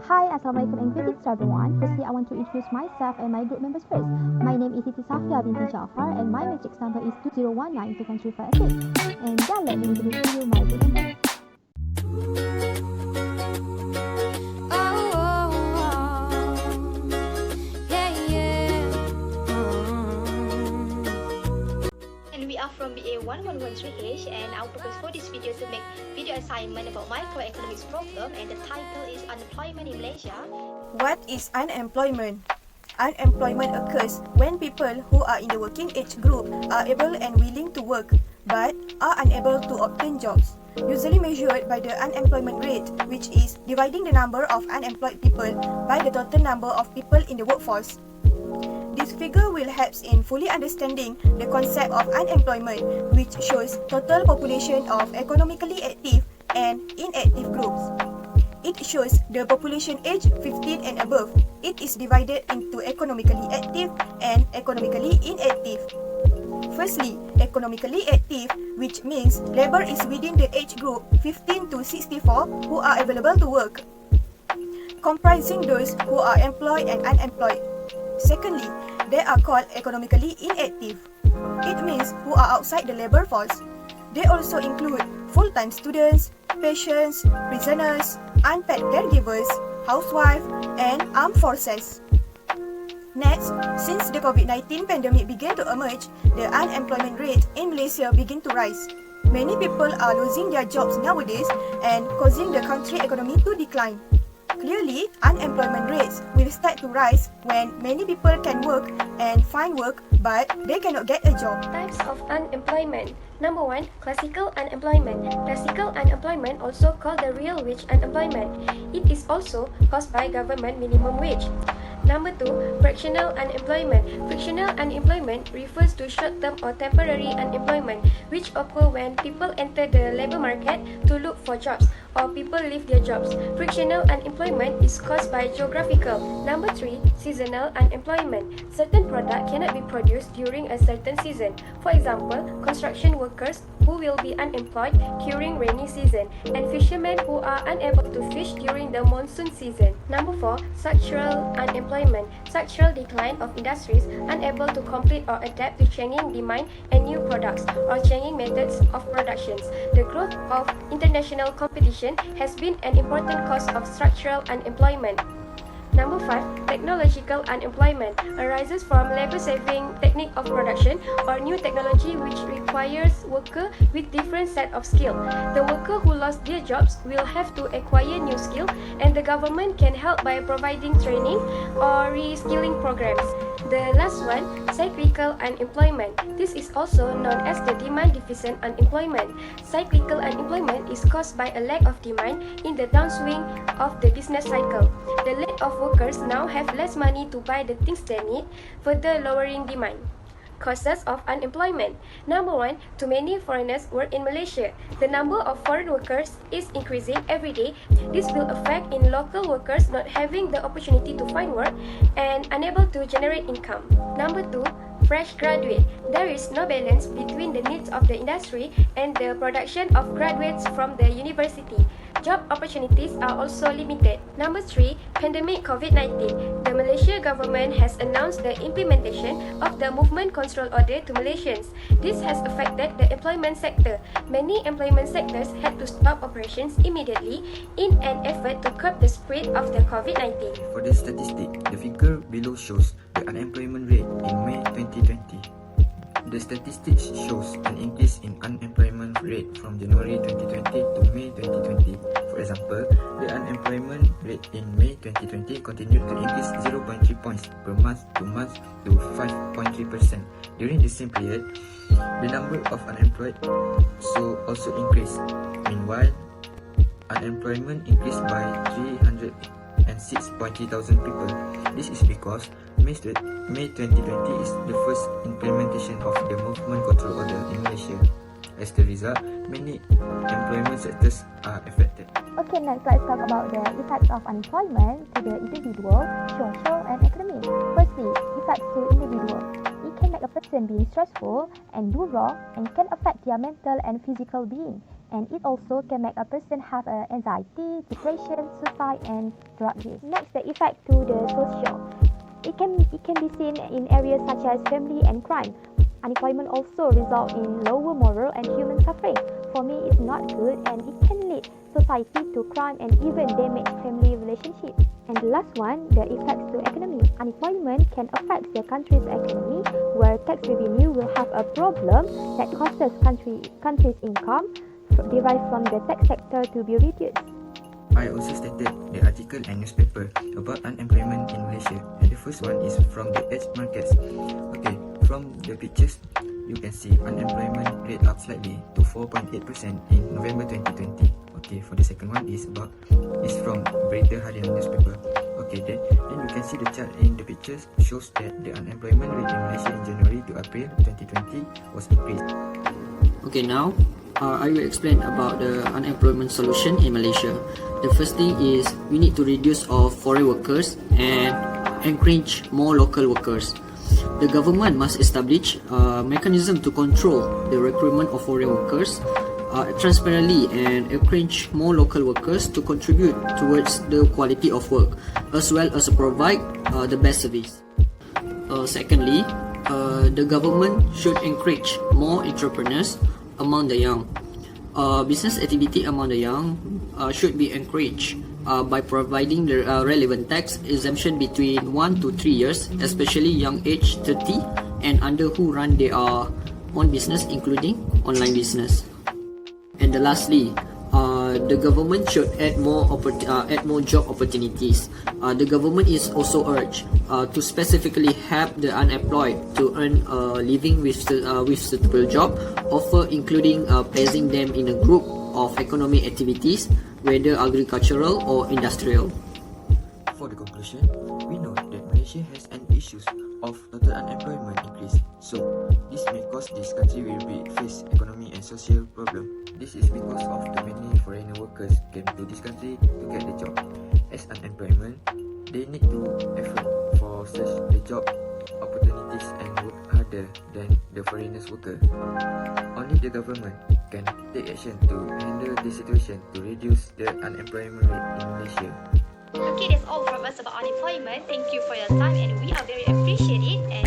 Hi, Assalamualaikum and greetings to everyone. Firstly, I want to introduce myself and my group members first. My name is Siti Safia binti Jafar and my matrix number is 2019213586. And yeah, let me introduce to you my group members. We are from BA 1113H and our purpose for this video is to make video assignment about microeconomics problem, and the title is Unemployment in Malaysia. What is unemployment? Unemployment occurs when people who are in the working age group are able and willing to work but are unable to obtain jobs, usually measured by the unemployment rate, which is dividing the number of unemployed people by the total number of people in the workforce. This figure will help in fully understanding the concept of unemployment, which shows total population of economically active and inactive groups. It shows the population aged 15 and above. It is divided into economically active and economically inactive. Firstly, economically active, which means labor is within the age group 15 to 64 who are available to work, comprising those who are employed and unemployed. Secondly, they are called economically inactive. It means who are outside the labor force. They also include full-time students, patients, prisoners, unpaid caregivers, housewives, and armed forces. Next, since the COVID-19 pandemic began to emerge, the unemployment rate in Malaysia began to rise. Many people are losing their jobs nowadays and causing the country economy to decline. Clearly, unemployment rates will start to rise when many people can work and find work but they cannot get a job. Types of unemployment. Number 1, classical unemployment. Classical unemployment, also called the real wage unemployment. It is also caused by government minimum wage. Number 2, fractional unemployment. Fractional unemployment refers to short-term or temporary unemployment, which occur when people enter the labor market to look for jobs or people leave their jobs. Fractional unemployment is caused by geographical. Number 3, seasonal unemployment. Certain product cannot be produced during a certain season. For example, construction workers who will be unemployed during rainy season, and fishermen who are unable to fish during the monsoon season. Number 4, structural unemployment. Structural decline of industries unable to complete or adapt to changing demand and new products or changing methods of productions. The growth of international competition has been an important cause of structural unemployment. Number 5, technological unemployment arises from labor-saving technique of production or new technology which requires worker with different set of skill. The worker who lost their jobs will have to acquire new skill, and the government can help by providing training or reskilling programs. The last one, cyclical unemployment. This is also known as the demand deficient unemployment. Cyclical unemployment is caused by a lack of demand in the downswing of the business cycle. The lack of workers now have less money to buy the things they need, further lowering demand. Causes of unemployment. Number 1, too many foreigners work in Malaysia. The number of foreign workers is increasing every day. This will affect in local workers not having the opportunity to find work and unable to generate income. Number 2, fresh graduate. There is no balance between the needs of the industry and the production of graduates from the university. Job opportunities are also limited. Number 3, pandemic COVID-19. The Malaysia government has announced the implementation of the Movement Control Order to Malaysians. This has affected the employment sector. Many employment sectors had to stop operations immediately in an effort to curb the spread of the COVID-19. For the statistic, the figure below shows the unemployment rate in May 2020. The statistics shows an increase in unemployment rate from January 2020 to May 2020. For example, the unemployment rate in May 2020 continued to increase 0.3 points per month to 5.3%. During the same period, the number of unemployed also increased. Meanwhile, unemployment increased by 306.3 thousand people. This is because May 2020 is the first implementation of the Movement Control Order in Malaysia. As the result, many employment sectors are affected. Okay, next let's talk about the effects of unemployment to the individual, social, and economy. Firstly, effects to individual. It can make a person be stressful and do wrong and can affect their mental and physical being. And it also can make a person have anxiety, depression, suicide, and drug use. Next, the effect to the social. It can be seen in areas such as family and crime. Unemployment also results in lower moral and human suffering. For me, it's not good, and it can lead society to crime and even damage family relationships. And the last one, the effects to economy. Unemployment can affect the country's economy, where tax revenue will have a problem that causes country's income derived from the tax sector to be reduced. I also stated the article and newspaper about unemployment in Malaysia, and the first one is from the Edge Markets. Okay, from the pictures, you can see unemployment rate up slightly to 4.8% in November 2020. Okay, for the second one is from Berita Harian newspaper. Okay, then you can see the chart in the pictures shows that the unemployment rate in Malaysia in January to April 2020 was increased. Okay, now I will explain about the unemployment solution in Malaysia. The first thing is we need to reduce of foreign workers and encourage more local workers. The government must establish a mechanism to control the recruitment of foreign workers transparently and encourage more local workers to contribute towards the quality of work as well as provide the best service. Secondly, the government should encourage more entrepreneurs among the young. Business activity among the young should be encouraged by providing the relevant tax exemption between 1 to 3 years, especially young age 30 and under who run their own business, including online business. And lastly, the government should add more job opportunities. The government is also urged to specifically help the unemployed to earn a living with suitable job offer, including placing them in a group of economic activities, whether agricultural or industrial. For the conclusion, we know that Malaysia has an issues of total unemployment increase. So, this may cause this country will face economic and social problem. This is because of the many foreign workers came to this country to get the job. As unemployment, they need to effort for such the job opportunities and work harder than the foreigners worker. Only the government can take action to handle the situation to reduce the unemployment rate in Malaysia. Okay, that's all from us about unemployment. Thank you for your time, and we are very appreciative. And